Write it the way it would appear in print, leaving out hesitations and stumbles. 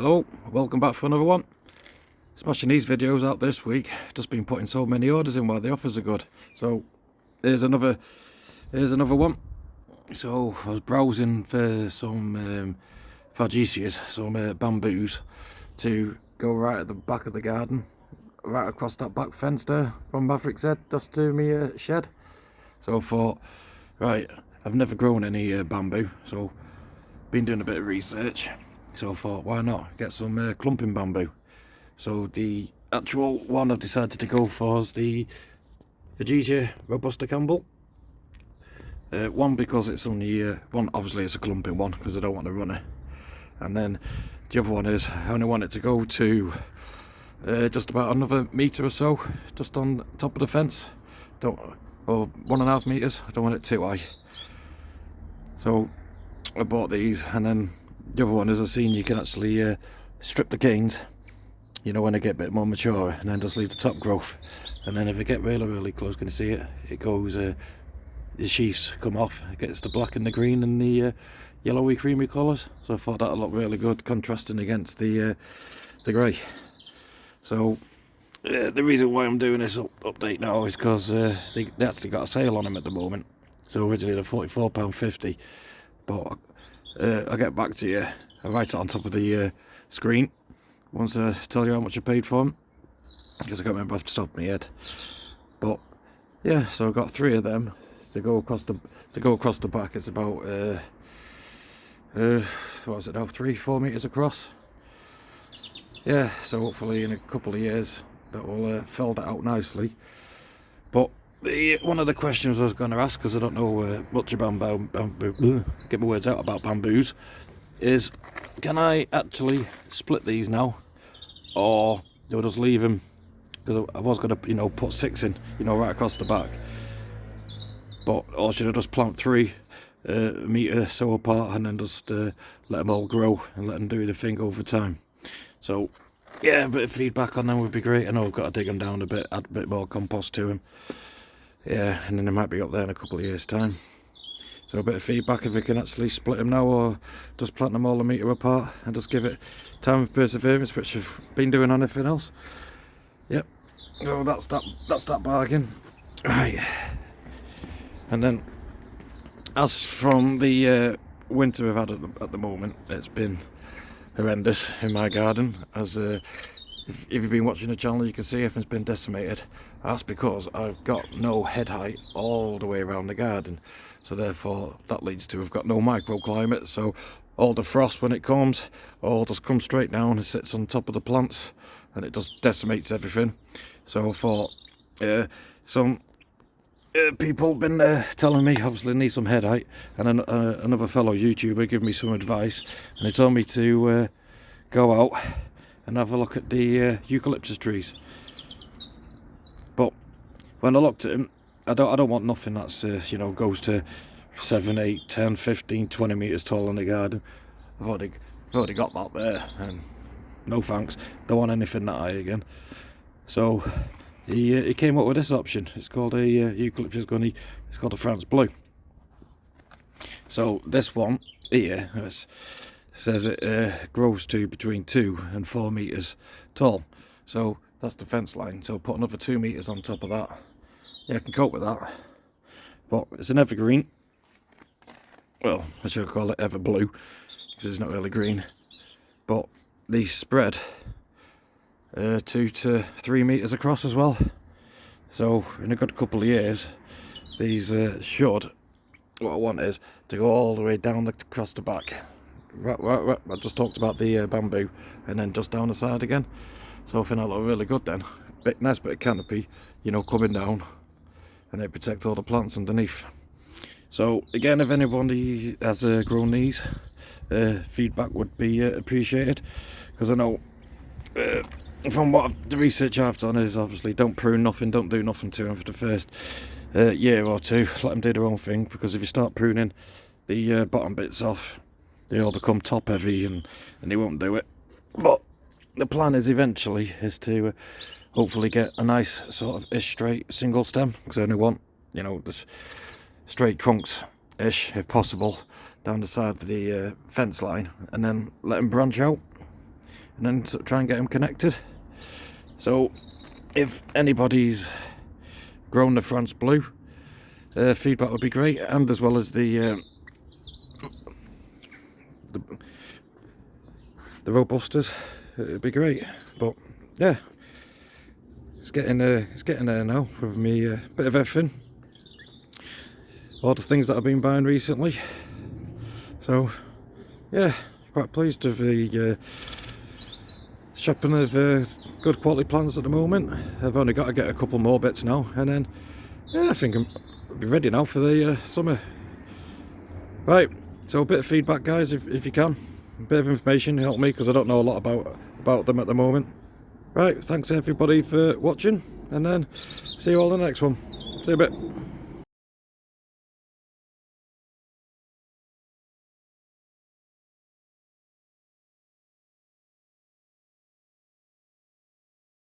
Hello, welcome back for another one. Smashing these videos out this week. Just been putting so many orders in while the offers are good. So here's another one. So I was browsing for some FARGESIAs, some bamboos to go right at the back of the garden, right across that back fence there from Maverick's Head, just to me shed. So I thought, right, I've never grown any bamboo, so been doing a bit of research. So I thought, why not get some clumping bamboo? So the actual one I've decided to go for is the FARGESIA Robusta Campbell. One, because it's only one, obviously it's a clumping one because I don't want to run it, and then the other one is I only want it to go to just about another metre or so, just on top of the fence, or 1.5 metres. I don't want it too high. So I bought these, and then the other one is I've seen you can actually strip the canes, you know, when they get a bit more mature, and then just leave the top growth, and then if it get really close, can you see it? It goes, the sheaths come off, it gets the black and the green and the yellowy creamy colours. So I thought that'll look really good contrasting against the grey. So the reason why I'm doing this update now is because they actually got a sale on them at the moment. So originally they're £44.50, but I'll get back to you. I'll write it on top of the screen once I tell you how much I paid for them, because I can't remember off the top of my head. But yeah, so I've got 3 of them to go across the back. It's about what is it now, 3-4 metres across. Yeah, so hopefully in a couple of years that will fill that out nicely. But one of the questions I was going to ask, because I don't know much about bamboo, get my words out about bamboos, is can I actually split these now, or do I just leave them? Because I was going to, you know, put 6 in, you know, right across the back. But or should I just plant 3 metre so apart, and then just let them all grow and let them do the thing over time? So yeah, a bit of feedback on them would be great. I know I've got to dig them down a bit, add a bit more compost to them. Yeah, and then they might be up there in a couple of years' time. So a bit of feedback if we can actually split them now, or just plant them all a metre apart and just give it time of perseverance, which I've been doing on everything else. Yep. So that's that bargain. Right. And then, as from the winter we've had at the moment, it's been horrendous in my garden. As if you've been watching the channel, you can see everything's been decimated. That's because I've got no head height all the way around the garden, so therefore that leads to I've got no microclimate. So all the frost, when it comes, all just comes straight down and sits on top of the plants, and it just decimates everything. So I thought some people been telling me obviously need some head height, and another fellow YouTuber gave me some advice, and he told me to go out and have a look at the eucalyptus trees. But when I looked at them, I don't want nothing that's you know, goes to 7, 8, 10, 15, 20 metres tall in the garden. I've already got that there, and no thanks, don't want anything that high again. So he came up with this option. It's called a eucalyptus gunny. It's called a France Bleu. So this one here says it grows to between 2 and 4 metres tall. So that's the fence line. So put another 2 metres on top of that. Yeah, I can cope with that. But it's an evergreen. Well, I should call it ever blue, because it's not really green. But these spread 2 to 3 metres across as well. So in a good couple of years, these should, what I want is to go all the way down across the back. Right, I just talked about the bamboo, and then just down the side again. So I think that'll look really good then. Nice bit of canopy, you know, coming down, and it protects all the plants underneath. So again, if anybody has grown these, feedback would be appreciated, because I know from the research I've done is obviously don't prune nothing, don't do nothing to them for the first year or two. Let them do their own thing, because if you start pruning the bottom bits off, they all become top heavy and they won't do it. But the plan is eventually is to hopefully get a nice sort of ish straight single stem, because I only want, you know, this straight trunks ish if possible down the side of the fence line, and then let them branch out. and then sort of try and get them connected. So if anybody's grown the France Blue, feedback would be great, and as well as the Robustas, it'd be great. But yeah, it's getting there now with me, bit of everything, all the things that I've been buying recently. So yeah, quite pleased with the shopping of good quality plants at the moment. I've only got to get a couple more bits now, and then yeah, I think I'll be ready now for the summer. Right, so a bit of feedback, guys, if you can. A bit of information help me, because I don't know a lot about them at the moment. Right, thanks everybody for watching, and then see you all in the next one. See you in a bit.